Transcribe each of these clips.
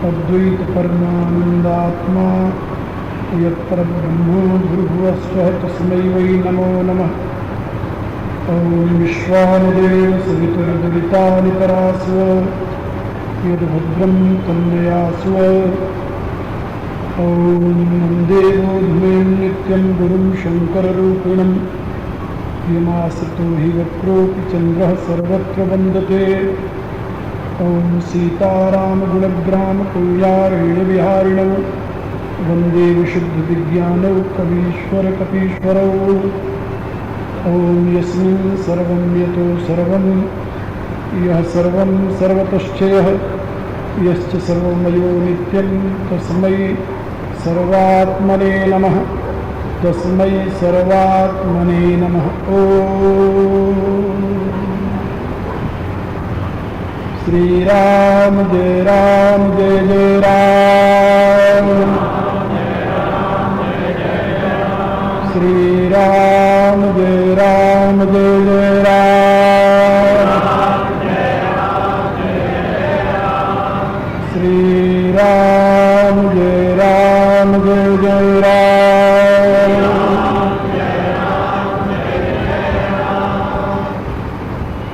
अद्वैत परमानंदात्मा यत्परब्रह्म भूर्भुवस्वः तस्मै वै नमो नमः। ॐ विश्वावदेव सवितुर्दुरितानि परास्व यद्भद्रं तन्मयास्व। ॐ देवो धुमें नित्यं गुरुं शङ्कररूपिणं यमासतो हि वक्रोऽपि चन्द्रः सर्वत्र वन्दते। ॐ सीतारामगुणग्राम कल्याणेन विहारिणौ वन्दे विशुद्धविज्ञानौ कवीश्वर कपीश्वरौ। ॐ यस्मिन् सर्वं यतो सर्वं यः सर्वं सर्वतश्चयः यश्च सर्वमयो नित्यं तस्मै सर्वात्मने नमः। तस्मै सर्वात्मने नमः। ॐ श्री राम जय जय राम। श्री राम जय जय राम। श्री राम जय जय राम।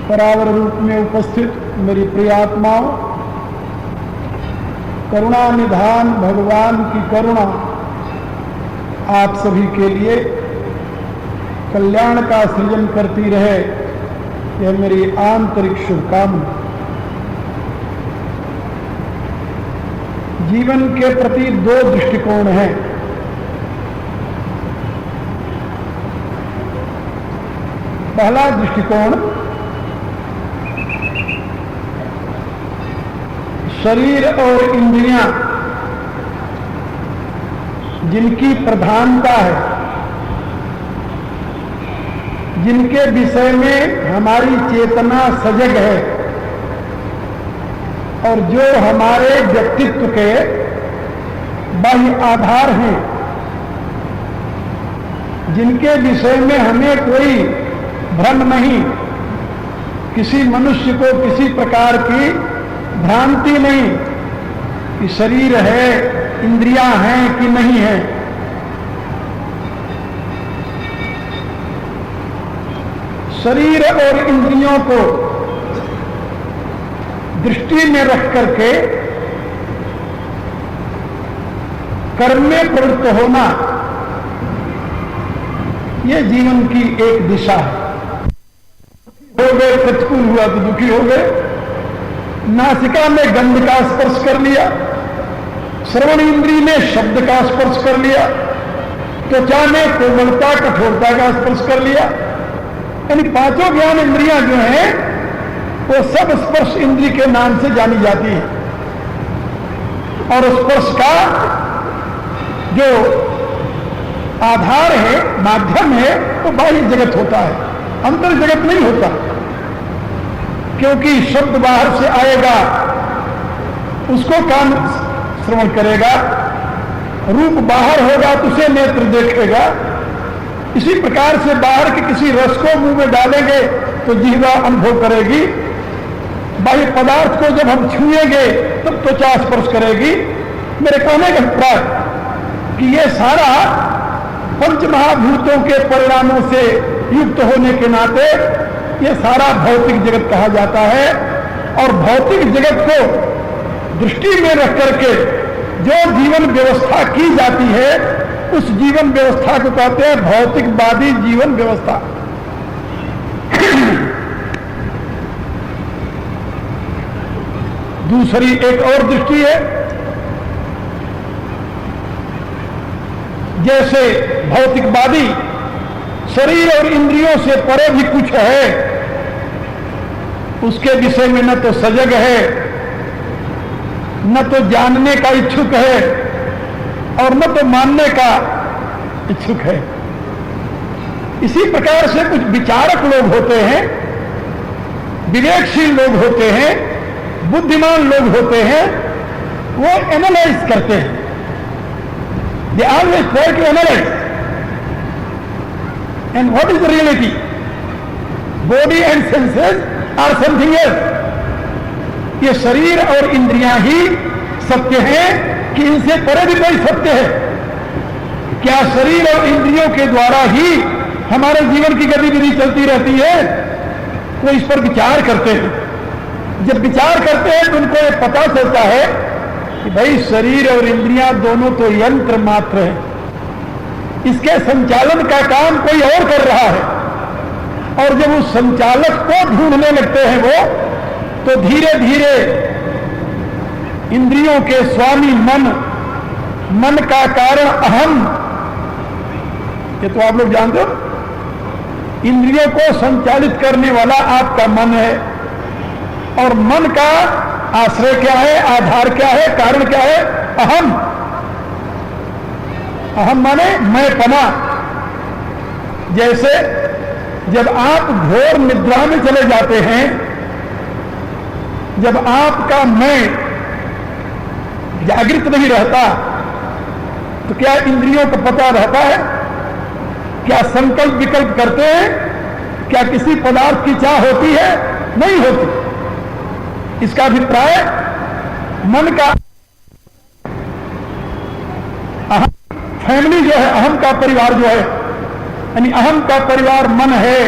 परावर रूप में उपस्थित मेरी प्रिय आत्माओं, करुणा निधान भगवान की करुणा आप सभी के लिए कल्याण का सृजन करती रहे, यह मेरी आंतरिक शुभकामना। जीवन के प्रति दो दृष्टिकोण हैं। पहला दृष्टिकोण शरीर और इंद्रियां जिनकी प्रधानता है, जिनके विषय में हमारी चेतना सजग है और जो हमारे व्यक्तित्व के बाह्य आधार हैं, जिनके विषय में हमें कोई भ्रम नहीं, किसी मनुष्य को किसी प्रकार की भ्रांति नहीं कि शरीर है, इंद्रियां हैं कि नहीं है। शरीर और इंद्रियों को दृष्टि में रख करके कर्म में प्रवृत्त होना, यह जीवन की एक दिशा है। हो गए प्रतिकूल हुआ तो दुखी हो गए, नासिका में गंध का स्पर्श कर लिया, श्रवण इंद्री ने शब्द का स्पर्श कर लिया, त्वचा में कोमलता कठोरता का स्पर्श कर लिया। यानी पांचों ज्ञान इंद्रियां जो हैं वो सब स्पर्श इंद्री के नाम से जानी जाती है। और स्पर्श का जो आधार है, माध्यम है, वो बाह्य जगत होता है, अंतर जगत नहीं होता। क्योंकि शब्द बाहर से आएगा, उसको कान श्रवण करेगा, रूप बाहर होगा तो उसे नेत्र देखेगा। इसी प्रकार से बाहर के किसी रस को मुंह में डालेंगे तो जिह्वा अनुभव करेगी। बाह्य पदार्थ को जब हम छुएंगे तब त्वचा स्पर्श करेगी। मेरे कहने का अभिप्राय कि ये सारा पंचमहाभूतों के परिणामों से युक्त होने के नाते ये सारा भौतिक जगत कहा जाता है। और भौतिक जगत को दृष्टि में रख करके जो जीवन व्यवस्था की जाती है, उस जीवन व्यवस्था को कहते हैं भौतिकवादी जीवन व्यवस्था। दूसरी एक और दृष्टि है, जैसे भौतिकवादी शरीर और इंद्रियों से परे भी कुछ है, उसके विषय में न तो सजग है, न तो जानने का इच्छुक है और न तो मानने का इच्छुक है। इसी प्रकार से कुछ विचारक लोग होते हैं विवेकशील लोग होते हैं, बुद्धिमान लोग होते हैं, वो एनालाइज करते हैं. They always try to analyse. And what is the reality? Body and senses are something else. ये शरीर और इंद्रियां ही सत्य हैं कि इनसे परे भी कोई सत्य है? क्या शरीर और इंद्रियों के द्वारा ही हमारे जीवन की गतिविधि चलती रहती है? वो इस पर विचार करते हैं. जब विचार करते हैं तो उनको ये पता चलता है कि भाई शरीर और इंद्रियां दोनों तो यंत्र मात्र है. इसके संचालन का काम कोई और कर रहा है. और जब उस संचालक को ढूंढने लगते हैं वो, तो धीरे धीरे इंद्रियों के स्वामी मन का कारण अहम, ये तो आप लोग जानते हो, इंद्रियों को संचालित करने वाला आपका मन है. और मन का आश्रय क्या है, आधार क्या है, कारण क्या है? अहम. अहम माने मैंपना. जैसे जब आप घोर निद्रा में चले जाते हैं, जब आपका मैं जागृत नहीं रहता, तो क्या इंद्रियों को पता रहता है? क्या संकल्प विकल्प करते हैं? क्या किसी पदार्थ की चाह होती है? नहीं होती. इसका अभिप्राय मन का अहम, फैमिली जो है, अहम का परिवार जो है, यानी अहम का परिवार मन है,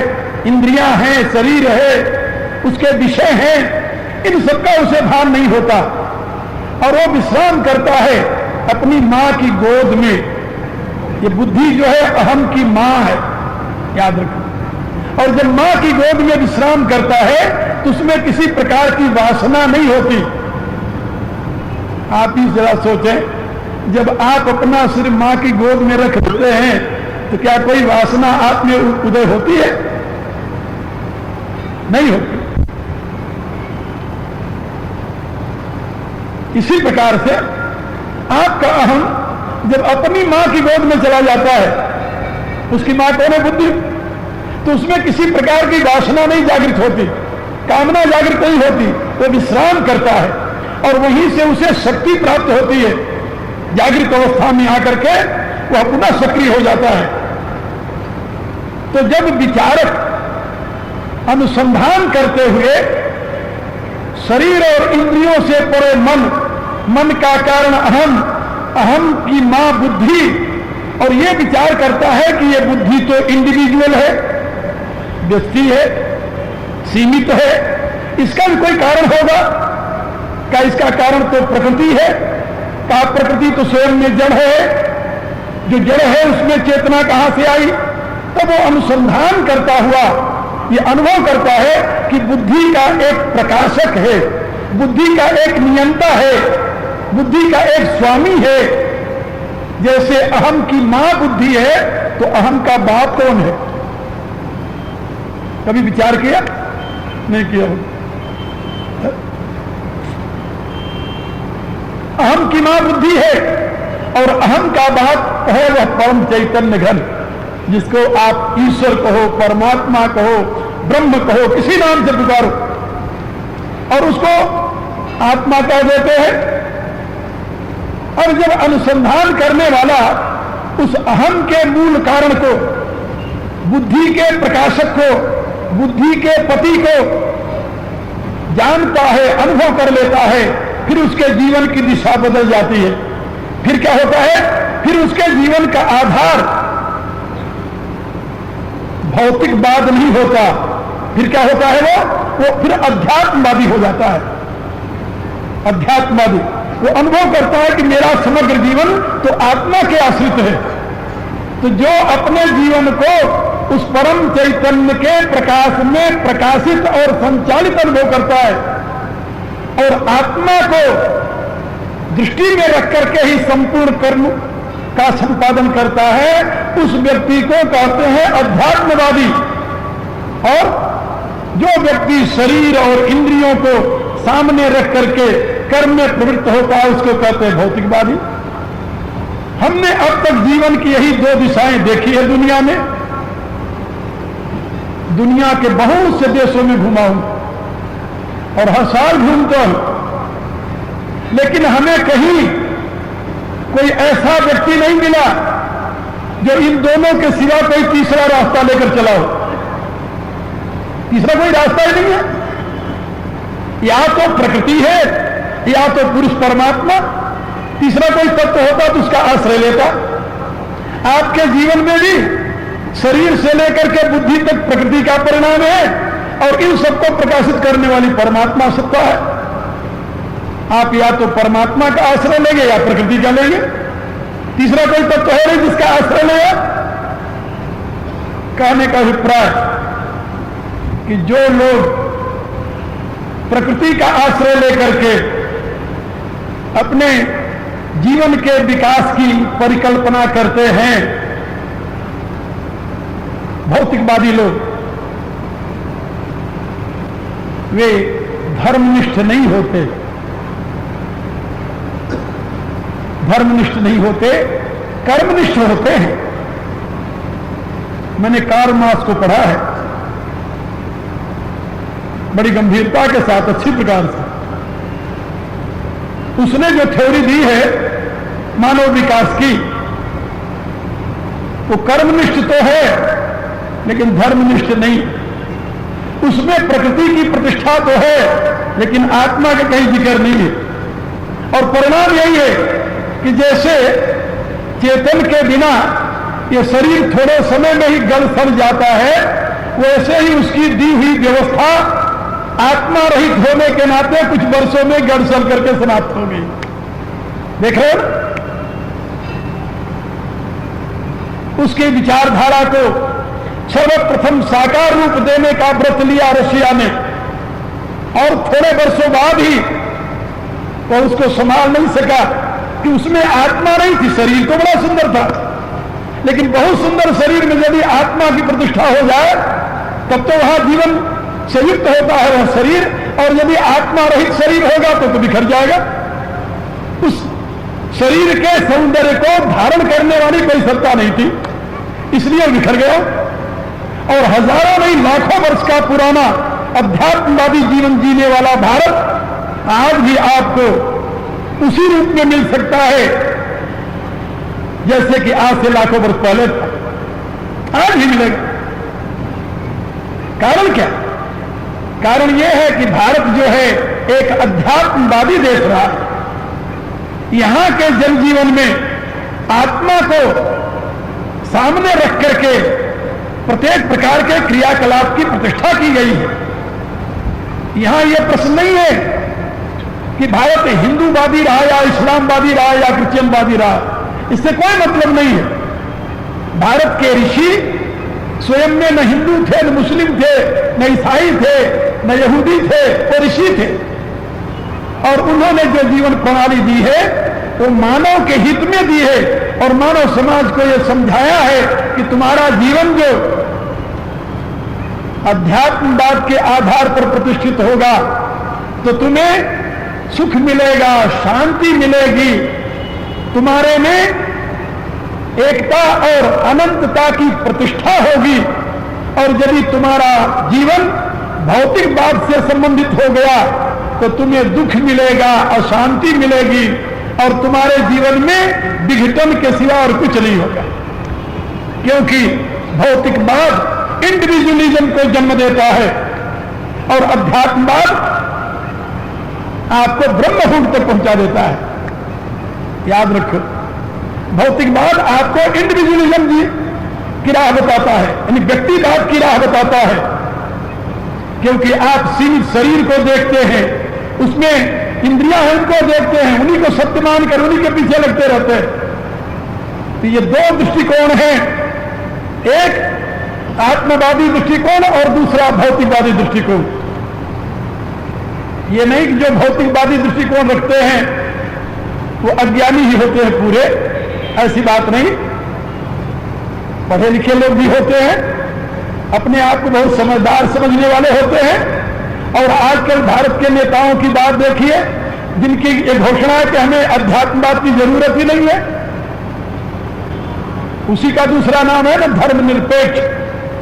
इंद्रियां हैं, शरीर है, उसके विषय हैं, इन सबका उसे भान नहीं होता. और वो विश्राम करता है अपनी मां की गोद में. ये बुद्धि जो है अहम की मां है, याद रखो. और जब मां की गोद में विश्राम करता है तो उसमें किसी प्रकार की वासना नहीं होती. आप ही जरा सोचें, जब आप अपना सिर मां की गोद में रख देते हैं तो क्या कोई वासना आप में उदय होती है? नहीं होती. इसी प्रकार से आपका अहम जब अपनी मां की गोद में चला जाता है, उसकी मां कौन है? बुद्धि. तो उसमें किसी प्रकार की वासना नहीं जागृत होती, कामना जागृत नहीं होती. वो विश्राम करता है और वहीं से उसे शक्ति प्राप्त होती है. जागृत अवस्था में आकर के वह पुनः सक्रिय हो जाता है. तो जब विचारक अनुसंधान करते हुए शरीर और इंद्रियों से परे मन का कारण अहम की मां बुद्धि, और यह विचार करता है कि यह बुद्धि तो इंडिविजुअल है, व्यक्ति है, सीमित है, इसका भी कोई कारण होगा क्या? इसका कारण तो प्रकृति है. क्या प्रकृति तो स्वयं में जड़ है? जो जड़ है उसमें चेतना कहां से आई? तब वो अनुसंधान करता हुआ ये अनुभव करता है कि बुद्धि का एक प्रकाशक है, बुद्धि का एक नियंता है, बुद्धि का एक स्वामी है. जैसे अहम की मां बुद्धि है तो अहम का बाप कौन है? कभी विचार किया? नहीं किया. अहम की मां बुद्धि है और अहम का बाप है वह परम चैतन्य घन, जिसको आप ईश्वर कहो, परमात्मा कहो, ब्रह्म कहो, किसी नाम से पुकारो, और उसको आत्मा कह देते हैं. और जब अनुसंधान करने वाला उस अहम के मूल कारण को, बुद्धि के प्रकाशक को, बुद्धि के पति को जानता है, अनुभव कर लेता है, फिर उसके जीवन की दिशा बदल जाती है. फिर क्या होता है? फिर उसके जीवन का आधार भौतिकवाद नहीं होता. फिर क्या होता है? वो फिर अध्यात्मवादी हो जाता है. अध्यात्मवादी वो अनुभव करता है कि मेरा समग्र जीवन तो आत्मा के आश्रित है. तो जो अपने जीवन को उस परम चैतन्य के प्रकाश में प्रकाशित और संचालित अनुभव करता है और आत्मा को दृष्टि में रख करके ही संपूर्ण कर्म का संपादन करता है, उस व्यक्ति को कहते हैं अध्यात्मवादी. और जो व्यक्ति शरीर और इंद्रियों को सामने रख करके कर्म में प्रवृत्त होता है उसको कहते हैं भौतिकवादी. हमने अब तक जीवन की यही दो दिशाएं देखी है दुनिया में. दुनिया के बहुत से देशों में घुमा हूं, और हर साल घूमता हूं, लेकिन हमें कहीं कोई ऐसा व्यक्ति नहीं मिला जो इन दोनों के सिवा कोई तीसरा रास्ता लेकर चला हो। तीसरा कोई रास्ता ही नहीं है। या तो प्रकृति है या तो पुरुष परमात्मा, तीसरा कोई तत्व होता तो उसका आश्रय लेता। आपके जीवन में भी शरीर से लेकर के बुद्धि तक प्रकृति का परिणाम है और इन सबको प्रकाशित करने वाली परमात्मा सत्ता है। आप या तो परमात्मा का आश्रय लेंगे या प्रकृति का लेंगे, तीसरा कोई तत्व है नहीं जिसका आश्रय लेगा। कहने का अभिप्राय कि जो लोग प्रकृति का आश्रय लेकर के अपने जीवन के विकास की परिकल्पना करते हैं, भौतिकवादी लोग, वे धर्मनिष्ठ नहीं होते। धर्मनिष्ठ नहीं होते, कर्मनिष्ठ होते हैं। मैंने कार्ल मार्क्स को पढ़ा है बड़ी गंभीरता के साथ, अच्छी प्रकार से। उसने जो थ्योरी दी है मानव विकास की, वो कर्मनिष्ठ तो है लेकिन धर्मनिष्ठ नहीं। उसमें प्रकृति की प्रतिष्ठा तो है लेकिन आत्मा का कहीं जिक्र नहीं है। और परिणाम यही है कि जैसे चेतन के बिना ये शरीर थोड़े समय में ही गल सड़ जाता है, वैसे ही उसकी दी हुई व्यवस्था आत्मा रहित होने के नाते कुछ वर्षों में गड़सल करके समाप्त हो गई। देखो, उसकी विचारधारा को सर्वप्रथम साकार रूप देने का व्रत लिया रशिया ने, और थोड़े वर्षों बाद ही वो उसको संभाल नहीं सका कि उसमें आत्मा नहीं थी। शरीर तो बड़ा सुंदर था, लेकिन बहुत सुंदर शरीर में यदि आत्मा की प्रतिष्ठा हो जाए तब तो वहां जीवन संयुक्त होता है वह शरीर, और यदि आत्मा रहित शरीर होगा तो बिखर जाएगा। उस शरीर के सौंदर्य को धारण करने वाली कोई सत्ता नहीं थी, इसलिए बिखर गया। और हजारों नहीं लाखों वर्ष का पुराना अध्यात्मवादी जीवन जीने वाला भारत आज भी आपको उसी रूप में मिल सकता है जैसे कि आज से लाखों वर्ष पहले था, आज भी मिलेगा। कारण क्या? कारण यह है कि भारत जो है एक अध्यात्मवादी देश रहा। यहां के जनजीवन में आत्मा को सामने रख करके प्रत्येक प्रकार के क्रियाकलाप की प्रतिष्ठा की गई है। यहां यह प्रश्न नहीं है कि भारत हिंदूवादी रहा या इस्लामवादी रहा या क्रिश्चियनवादी रहा, इससे कोई मतलब नहीं है। भारत के ऋषि स्वयं में न हिंदू थे, न मुस्लिम थे, न ईसाई थे, न यहूदी थे, वो ऋषि थे। और उन्होंने जो जीवन प्रणाली दी है वो मानव के हित में दी है, और मानव समाज को यह समझाया है कि तुम्हारा जीवन जो अध्यात्मवाद के आधार पर प्रतिष्ठित होगा तो तुम्हें सुख मिलेगा, शांति मिलेगी, तुम्हारे में एकता और अनंतता की प्रतिष्ठा होगी। और यदि तुम्हारा जीवन भौतिकवाद से संबंधित हो गया तो तुम्हें दुख मिलेगा, अशांति मिलेगी, और तुम्हारे जीवन में विघटन के सिवा और कुछ नहीं होगा। क्योंकि भौतिकवाद इंडिविजुअलिज्म को जन्म देता है और अध्यात्मवाद आपको ब्रह्मभूत तक पहुंचा देता है। याद रखो, भौतिकवाद आपको इंडिविजुअलिज्म की राह बताता है, यानी व्यक्तिवाद की राह बताता है। क्योंकि आप सीमित शरीर को देखते हैं, उसमें इंद्रियां हैं उनको देखते हैं, उन्हीं को सत्य मानकर उन्हीं के पीछे लगते रहते हैं। तो ये दो दृष्टिकोण हैं, एक आत्मवादी दृष्टिकोण और दूसरा भौतिकवादी दृष्टिकोण। ये नहीं कि जो भौतिकवादी दृष्टिकोण रखते हैं वो अज्ञानी ही होते हैं पूरे, ऐसी बात नहीं। पढ़े लिखे लोग भी होते हैं, अपने आप को बहुत समझदार समझने वाले होते हैं। और आजकल भारत के नेताओं की बात देखिए, जिनकी ये घोषणा है कि हमें अध्यात्मवाद की जरूरत ही नहीं है। उसी का दूसरा नाम है ना धर्मनिरपेक्ष,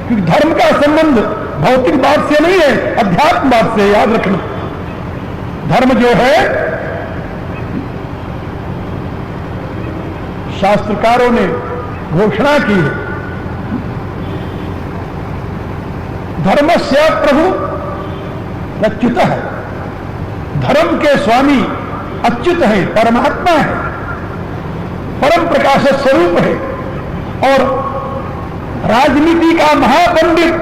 क्योंकि धर्म का संबंध भौतिकवाद से नहीं है, अध्यात्मवाद से। याद रखना, धर्म जो है, शास्त्रकारों ने घोषणा की है, धर्मस्य प्रभु अच्युत है। धर्म के स्वामी अच्युत है, परमात्मा है, परम प्रकाश स्वरूप है। और राजनीति का महापंडित,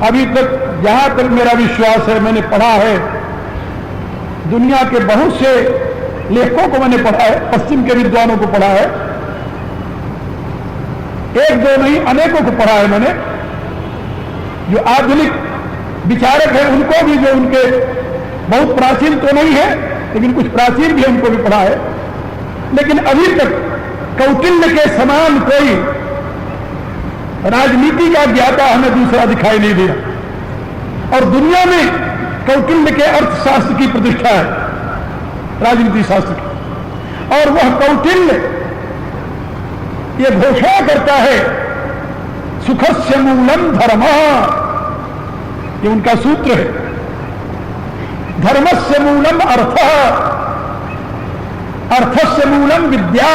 अभी तक जहां तक मेरा विश्वास है, मैंने पढ़ा है, दुनिया के बहुत से लेखकों को मैंने पढ़ा है, पश्चिम के विद्वानों को पढ़ा है, एक दो नहीं अनेकों को पढ़ा है मैंने, जो आधुनिक विचारक है उनको भी, जो उनके बहुत प्राचीन तो नहीं है लेकिन कुछ प्राचीन भी उनको भी पढ़ा है, लेकिन अभी तक कौटिल्य के समान कोई राजनीति का ज्ञाता हमें दूसरा दिखाई नहीं दिया। और दुनिया में कौटिल्य के अर्थशास्त्र की प्रतिष्ठा है, राजनीति शास्त्र की। और वह कौटिल्य ये घोषणा करता है, सुखस्य मूलम धर्म, ये उनका सूत्र है। धर्मस्य मूलम अर्थ, अर्थस्य मूलम विद्या।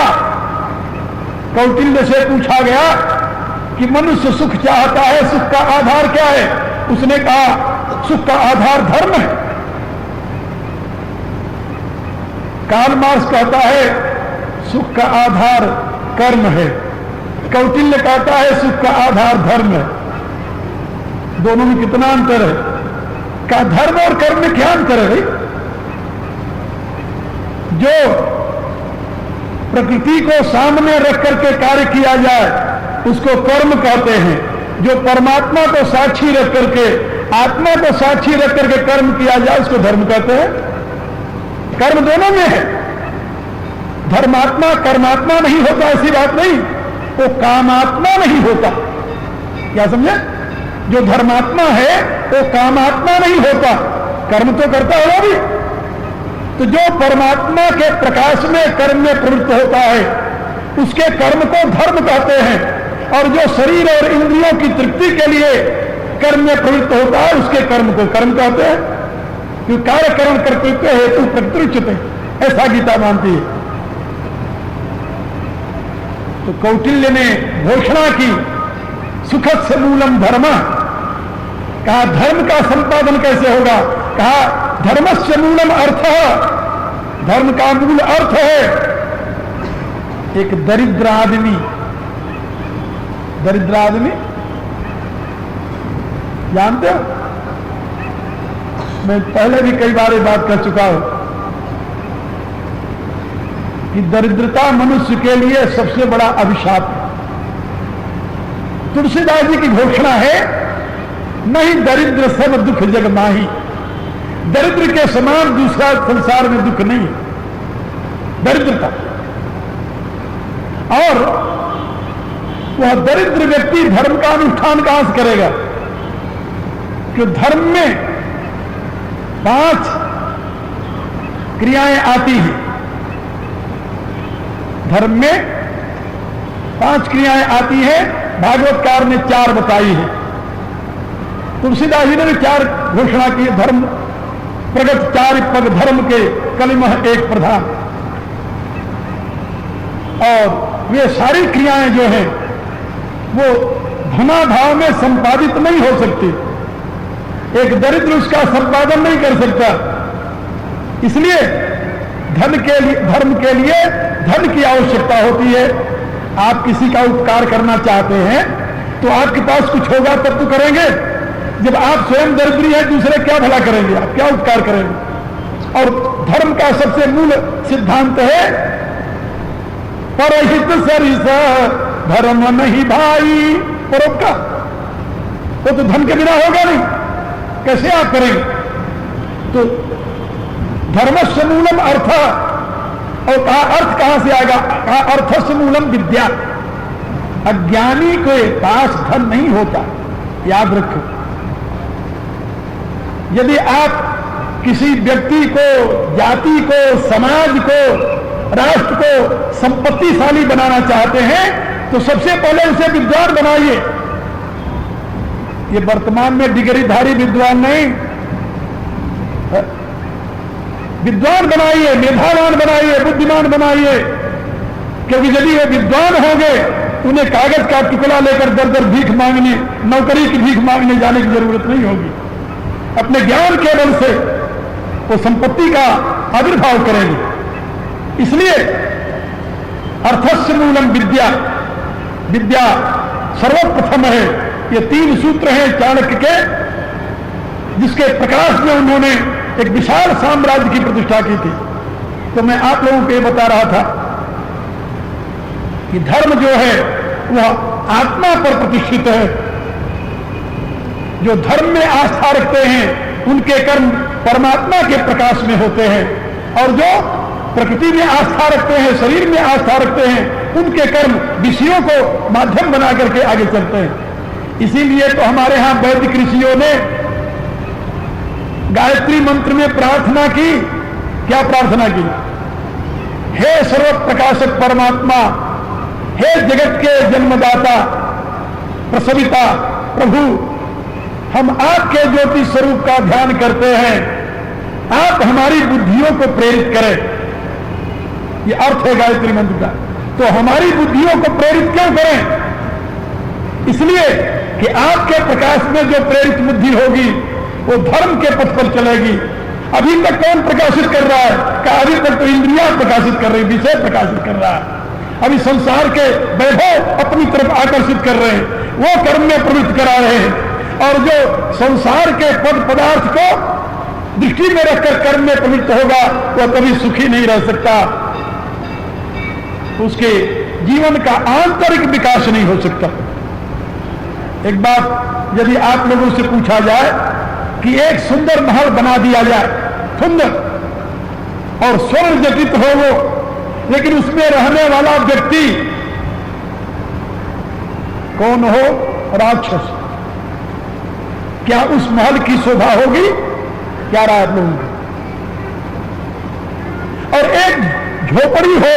कौटिल्य से पूछा गया कि मनुष्य सुख चाहता है, सुख का आधार क्या है? उसने कहा सुख का आधार धर्म है। कार्ल मार्क्स कहता है सुख का आधार कर्म है, कौटिल्य कहता है सुख का आधार धर्म है। दोनों में कितना अंतर है? क्या धर्म और कर्म में क्या अंतर है भाई? जो प्रकृति को सामने रख करके कार्य किया जाए उसको कर्म कहते हैं, जो परमात्मा को साक्षी रख करके, आत्मा को साक्षी रख करके कर्म किया जाए उसको धर्म कहते हैं। कर्म दोनों में है, धर्मात्मा कर्मात्मा नहीं होता, ऐसी बात नहीं, वो कामात्मा नहीं होता। क्या समझे? जो धर्मात्मा है वो कामात्मा नहीं होता, कर्म तो करता होगा भी। तो जो परमात्मा के प्रकाश में कर्म में प्रवृत्त होता है उसके कर्म को धर्म कहते हैं, और जो शरीर और इंद्रियों की तृप्ति के लिए कर्म में प्रवृत्त होता है उसके कर्म को कर्म कहते हैं। क्योंकि कार्यकरण कर्तृत्व हेतु प्रकृति, ऐसा गीता मानती है। तो कौटिल्य ने घोषणा की सुखस्य मूलम धर्म। कहा धर्म का संपादन कैसे होगा? कहा धर्मस्य मूलम अर्थ, धर्म का मूल अर्थ है एक दरिद्र आदमी। दरिद्र आदमी जानते हो, मैं पहले भी कई बार ये बात कर चुका हूं कि दरिद्रता मनुष्य के लिए सबसे बड़ा अभिशाप है। तुलसीदास जी की घोषणा है, नहीं दरिद्र सब दुख जग माही। दरिद्र के समान दूसरा संसार में दुख नहीं है, दरिद्रता। और वह दरिद्र व्यक्ति धर्म का अनुष्ठान कहां से करेगा? कि धर्म में 5 क्रियाएं आती हैं। धर्म में 5 क्रियाएं आती हैं, भागवतकार ने 4 बताई है। तुलसीदास जी ने भी 4 घोषणा की। धर्म प्रगट 4 पग धर्म के कलिमह एक प्रधान। और वे सारी क्रियाएं जो हैं वो धनाभाव में संपादित नहीं हो सकती। एक दरिद्र उसका संपादन नहीं कर सकता। इसलिए धर्म के लिए धन की आवश्यकता होती है। आप किसी का उपकार करना चाहते हैं तो आपके पास कुछ होगा तब तो करेंगे। जब आप स्वयं दरिद्री हैं दूसरे क्या भला करेंगे? आप क्या उपकार करेंगे? और धर्म का सबसे मूल सिद्धांत है परहित सरिस धर्म नहीं भाई। परोपकार वो तो धन के बिना होगा नहीं, कैसे आप करेंगे? तो धर्मस्य मूलम अर्थ। और कहा अर्थ कहां से आएगा? कहा अर्थस्य मूलम विद्या। अज्ञानी के पास धन नहीं होता, याद रखो। यदि आप किसी व्यक्ति को, जाति को, समाज को, राष्ट्र को संपत्तिशाली बनाना चाहते हैं तो सबसे पहले उसे विद्वान बनाइए। ये वर्तमान में डिग्रीधारी विद्वान नहीं, विद्वान बनाइए, मेधावान बनाइए, बुद्धिमान बनाइए, क्योंकि यदि वे विद्वान होंगे उन्हें कागज का टुकड़ा लेकर दर दर भीख मांगने, नौकरी की भीख मांगने जाने की जरूरत नहीं होगी। अपने ज्ञान के बल से वो संपत्ति का आविर्भाव करेंगे। इसलिए अर्थस्य मूलम विद्या, विद्या सर्वप्रथम है। ये 3 सूत्र हैं चाणक्य के, जिसके प्रकाश में उन्होंने एक विशाल साम्राज्य की प्रतिष्ठा की थी। तो मैं आप लोगों को ये बता रहा था कि धर्म जो है वह आत्मा पर प्रतिष्ठित है। जो धर्म में आस्था रखते हैं उनके कर्म परमात्मा के प्रकाश में होते हैं, और जो प्रकृति में आस्था रखते हैं, शरीर में आस्था रखते हैं, उनके कर्म विषयों को माध्यम बना करके आगे चलते हैं। इसीलिए तो हमारे यहां वैदिक ऋषियों ने गायत्री मंत्र में प्रार्थना की। क्या प्रार्थना की? हे सर्व प्रकाशक परमात्मा, हे जगत के जन्मदाता प्रसविता प्रभु, हम आपके ज्योति स्वरूप का ध्यान करते हैं, आप हमारी बुद्धियों को प्रेरित करें। ये अर्थ है गायत्री मंत्र का। तो हमारी बुद्धियों को प्रेरित क्यों करें? इसलिए कि आपके प्रकाश में जो प्रेरित बुद्धि होगी वो धर्म के पथ पर चलेगी। अभी तक कौन प्रकाशित कर रहा है? कि अभी तक तो इंद्रियां प्रकाशित कर रही, विषय प्रकाशित कर रहा है। अभी संसार के वैभव अपनी तरफ आकर्षित कर रहे हैं, वो कर्म में प्रवृत्त करा रहे हैं। और जो संसार के पद पदार्थ को दृष्टि में रखकर कर्म में प्रवृत्त होगा वह कभी सुखी नहीं रह सकता, उसके जीवन का आंतरिक विकास नहीं हो सकता। एक बात यदि आप लोगों से पूछा जाए कि एक सुंदर महल बना दिया जाए, सुंदर और स्वर्ण जटित हो वो, लेकिन उसमें रहने वाला व्यक्ति कौन हो? राक्षस। क्या उस महल की शोभा होगी? क्या राय आप लोगों की? और एक झोपड़ी हो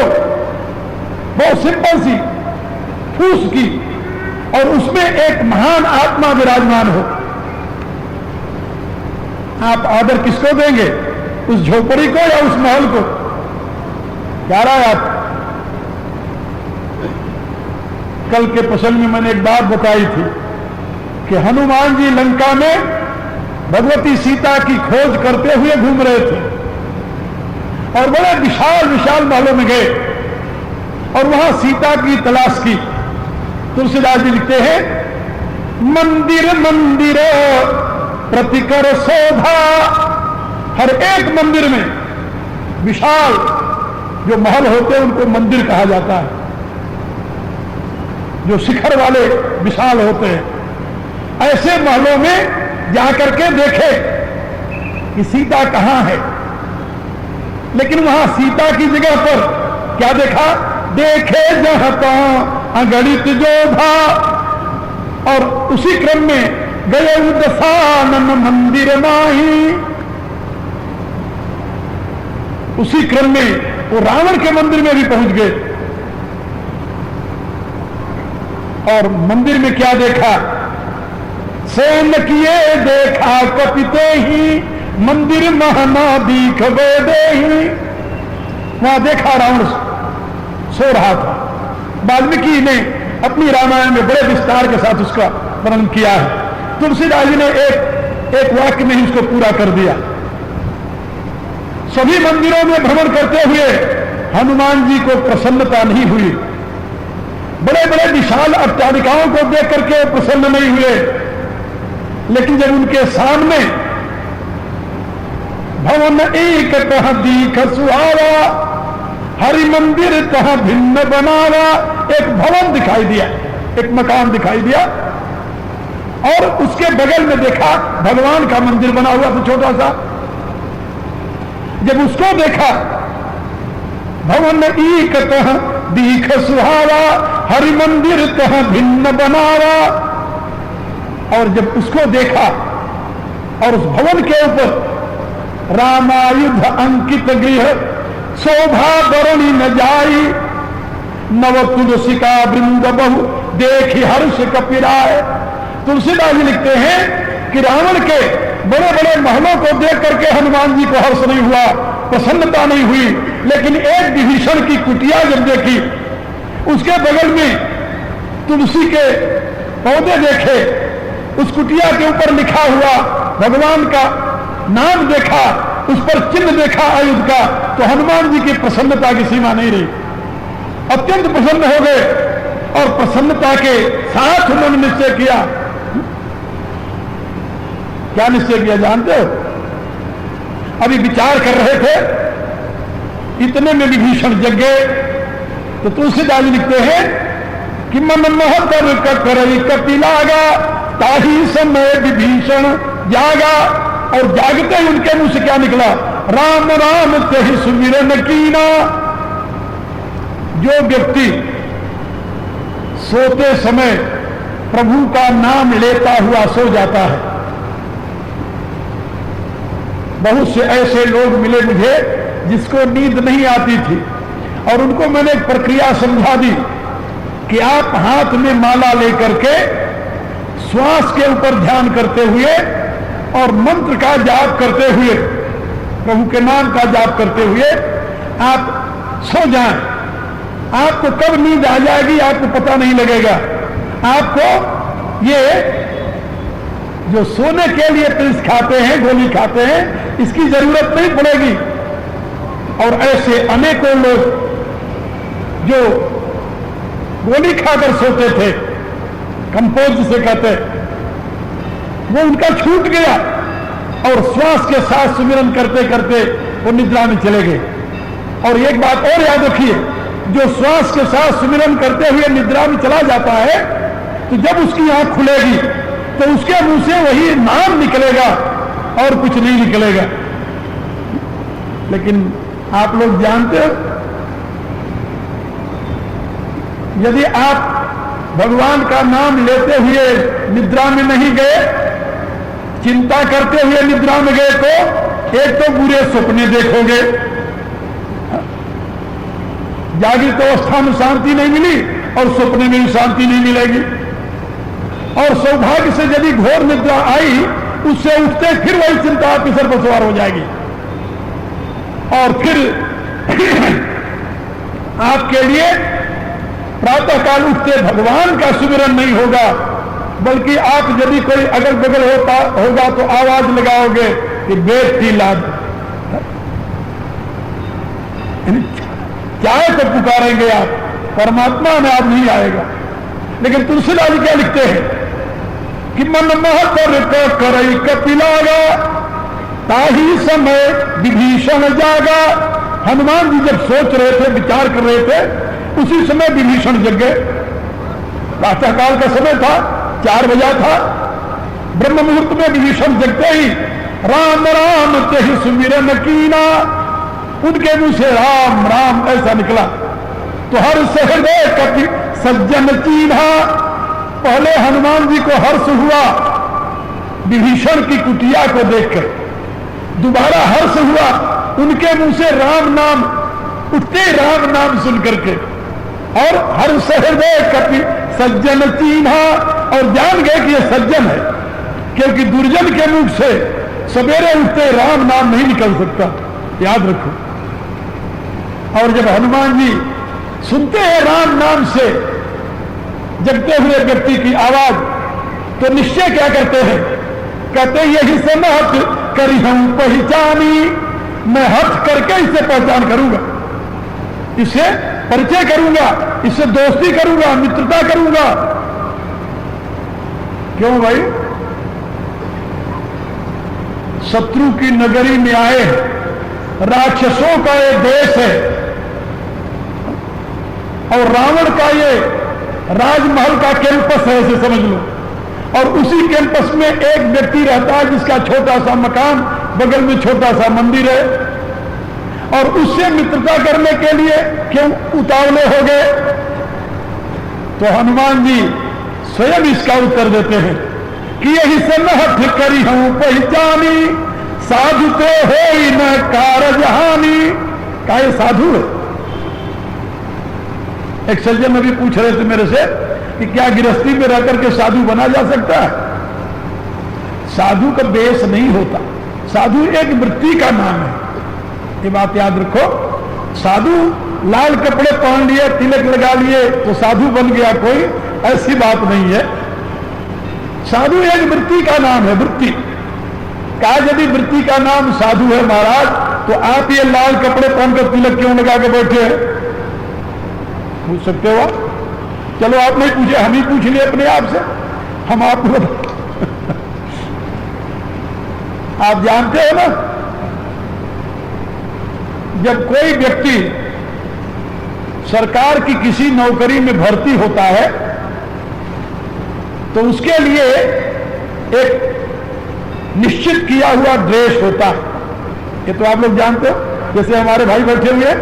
बहुत सिंपल सी फूस की, और उसमें एक महान आत्मा विराजमान हो, आप आदर किसको देंगे? उस झोपड़ी को या उस महल को? क्या राय आप? कल के प्रसंग में मैंने एक बात बताई थी कि हनुमान जी लंका में भगवती सीता की खोज करते हुए घूम रहे थे और बड़े विशाल विशाल महलों में गए और वहां सीता की तलाश की। तुलसीदास जी लिखते हैं, मंदिर मंदिर प्रतिकर शोभा, हर एक मंदिर में विशाल जो महल होते हैं उनको मंदिर कहा जाता है, जो शिखर वाले विशाल होते हैं। ऐसे महलों में जाकर के देखे कि सीता कहां है, लेकिन वहां सीता की जगह पर क्या देखा? देखे जहां तहां अगणित जोधा, और उसी क्रम में गए दशानन मंदिर माही, उसी क्रम में वो रावण के मंदिर में भी पहुंच गए। और मंदिर में क्या देखा? सेन किए देखा कपिते ही, मंदिर महना दीख वेदे ही। वहां देखा रावण सो रहा था। वाल्मीकि ने अपनी रामायण में बड़े विस्तार के साथ उसका वर्णन किया है। तुलसीदास जी ने एक वाक्य में ही उसको पूरा कर दिया। सभी मंदिरों में भ्रमण करते हुए हनुमान जी को प्रसन्नता नहीं हुई। बड़े बड़े विशाल अट्टालिकाओं को देख करके प्रसन्न नहीं हुए, लेकिन जब उनके सामने भवन एक तह दीख सुहावा, हरि मंदिर तह भिन्न बनावा, एक भवन दिखाई दिया, एक मकान दिखाई दिया, और उसके बगल में देखा भगवान का मंदिर बना हुआ था छोटा सा। जब उसको देखा, भवन एक तह दीख सुहावा, हरि मंदिर तह भिन्न बनावा, और जब उसको देखा और उस भवन के ऊपर रामायुध अंकित गृह, शोभा बरणी न जाई, नव तुलसी का वृंद बहु देखी हर्ष कपिराय। तुलसीदास जी लिखते हैं कि रावण के बड़े बड़े महलों को देख करके हनुमान जी को हर्ष नहीं हुआ, प्रसन्नता नहीं हुई। लेकिन एक विभीषण की कुटिया जब देखी, उसके बगल में तुलसी के पौधे देखे, उस कुटिया के ऊपर लिखा हुआ भगवान का नाम देखा, उस पर चिन्ह देखा आयुध का, तो हनुमान जी की प्रसन्नता की सीमा नहीं रही। अत्यंत प्रसन्न हो गए और प्रसन्नता के साथ उन्होंने निश्चय किया। क्या निश्चय किया जानते हो? अभी विचार कर रहे थे, इतने में विभीषण जग गए। तो तुलसीदास लिखते हैं कि मन महतर करई कपिलागा, ताही समय विभीषण जागा। और जागते ही उनके मुंह से क्या निकला? राम राम तेहि सुमिरन कीना। जो व्यक्ति सोते समय प्रभु का नाम लेता हुआ सो जाता है, बहुत से ऐसे लोग मिले मुझे जिसको नींद नहीं आती थी, और उनको मैंने एक प्रक्रिया समझा दी कि आप हाथ में माला लेकर के श्वास के ऊपर ध्यान करते हुए और मंत्र का जाप करते हुए, प्रभु के नाम का जाप करते हुए आप सो जाएं। आपको कब नींद आ जाएगी आपको पता नहीं लगेगा। आपको ये जो सोने के लिए पिल्स खाते हैं, गोली खाते हैं, इसकी जरूरत नहीं पड़ेगी। और ऐसे अनेकों लोग जो गोली खाकर सोते थे, कंपोज जिसे कहते, वो उनका छूट गया और श्वास के साथ सुमिरन करते करते वो निद्रा में चले गए। और एक बात और याद रखिए, जो श्वास के साथ सुमिरन करते हुए निद्रा में चला जाता है, तो जब उसकी आंख खुलेगी तो उसके मुंह से वही नाम निकलेगा और कुछ नहीं निकलेगा। लेकिन आप लोग जानते हो, यदि आप भगवान का नाम लेते हुए निद्रा में नहीं गए, चिंता करते हुए निद्रा में गए, तो एक तो बुरे सपने देखोगे, जागृत अवस्था में शांति नहीं मिली और सपने में भी शांति नहीं मिलेगी। और सौभाग्य से यदि घोर निद्रा आई, उससे उठते फिर वही चिंता आपके सर पर सवार हो जाएगी और फिर आपके लिए प्रातः काल उठते भगवान का सुमिरन नहीं होगा, बल्कि आप यदि कोई अगल बगल होगा तो आवाज लगाओगे कि बेटी लाद, चाहे तो पुकारेंगे आप, परमात्मा में आप नहीं आएगा। लेकिन तुलसीदास क्या लिखते हैं कि मन महतर करई कपिलागा, ताही समय विभीषण जागा। हनुमान जी जब सोच रहे थे, विचार कर रहे थे, उसी समय विभीषण जग गए। प्रातः काल का समय था, 4 बजा था। ब्रह्म मुहूर्त में विभीषण जगते ही राम राम तेहि सुमिरन कीना, उनके मुंह से राम राम ऐसा निकला। तो हर सहृदय कपि सज्जन चीन्हा। पहले हनुमान जी को हर्ष हुआ विभीषण की कुटिया को देखकर, दोबारा हर्ष हुआ उनके मुंह से राम नाम, उठते राम नाम सुन करके। और हर सहृदय कपि सज्जन चीन्हा, और जान गए कि यह सज्जन है, क्योंकि दुर्जन के मुख से सवेरे उठते राम नाम नहीं निकल सकता, याद रखो। और जब हनुमान जी सुनते हैं राम नाम से जगते हुए व्यक्ति की आवाज, तो निश्चय क्या करते हैं? कहते यही से मैं हट करी हूं पहचानी, मैं हट करके इसे पहचान करूंगा, इसे परिचय करूंगा, इससे दोस्ती करूंगा, मित्रता करूंगा। क्यों भाई? शत्रु की नगरी में आए, राक्षसों का ये देश है और रावण का ये राजमहल का कैंपस है, ऐसे समझ लो। और उसी कैंपस में एक व्यक्ति रहता है जिसका छोटा सा मकान, बगल में छोटा सा मंदिर है, और उससे मित्रता करने के लिए क्यों उतावले हो गए? तो हनुमान जी स्वयं इसका उत्तर देते हैं कि यही से मैं हठ करी हूं पहचानी, साधु तो हो ही न कारजहानी। का ये साधु है? एक सज्जन अभी पूछ रहे थे मेरे से कि क्या गृहस्थी में रहकर के साधु बना जा सकता है? साधु का वेश नहीं होता, साधु एक वृत्ति का नाम है। ये बात याद रखो। साधु लाल कपड़े पहन लिए, तिलक लगा लिए तो साधु बन गया कोई, ऐसी बात नहीं है। साधु एक वृत्ति का नाम है, वृत्ति का। यदि वृत्ति का नाम साधु है महाराज, तो आप ये लाल कपड़े पहनकर तिलक क्यों लगा के बैठे हैं? पूछ सकते हो आप? चलो आप नहीं पूछे, हम ही पूछ लिए अपने आप से, हम आपको बता। आप जानते हो ना, जब कोई व्यक्ति सरकार की किसी नौकरी में भर्ती होता है तो उसके लिए एक निश्चित किया हुआ ड्रेस होता है। ये तो आप लोग जानते हो। जैसे हमारे भाई बैठे हुए हैं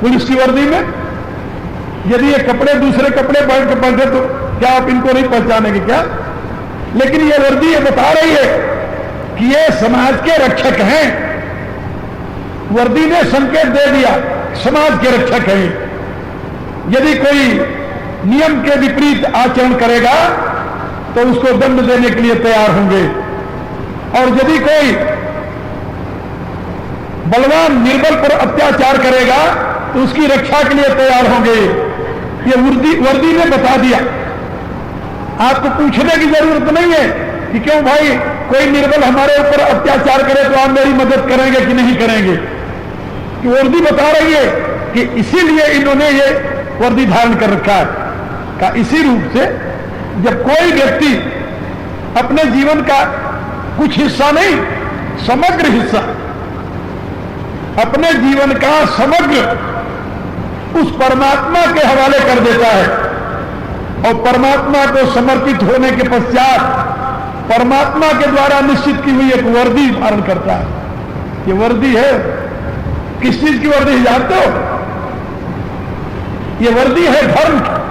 पुलिस की वर्दी में, यदि ये कपड़े दूसरे कपड़े पहन के बैठे तो क्या आप इनको नहीं पहचानेंगे क्या? लेकिन ये वर्दी ये बता रही है कि ये समाज के रक्षक हैं। वर्दी ने संकेत दे दिया समाज के रक्षक हैं। यदि कोई नियम के विपरीत आचरण करेगा तो उसको दंड देने के लिए तैयार होंगे, और यदि कोई बलवान निर्बल पर अत्याचार करेगा तो उसकी रक्षा के लिए तैयार होंगे। ये वर्दी ने बता दिया। आपको पूछने की जरूरत नहीं है कि क्यों भाई कोई निर्बल हमारे ऊपर अत्याचार करे तो आप मेरी मदद करेंगे कि नहीं करेंगे। कि वर्दी बता रही है कि इसीलिए इन्होंने ये वर्दी धारण कर रखा है। का इसी रूप से जब कोई व्यक्ति अपने जीवन का कुछ हिस्सा नहीं, समग्र हिस्सा, अपने जीवन का समग्र उस परमात्मा के हवाले कर देता है, और परमात्मा को समर्पित होने के पश्चात परमात्मा के द्वारा निश्चित की हुई एक वर्दी धारण करता है। ये वर्दी है, किस चीज की वर्दी जानते हो? ये वर्दी है धर्म की।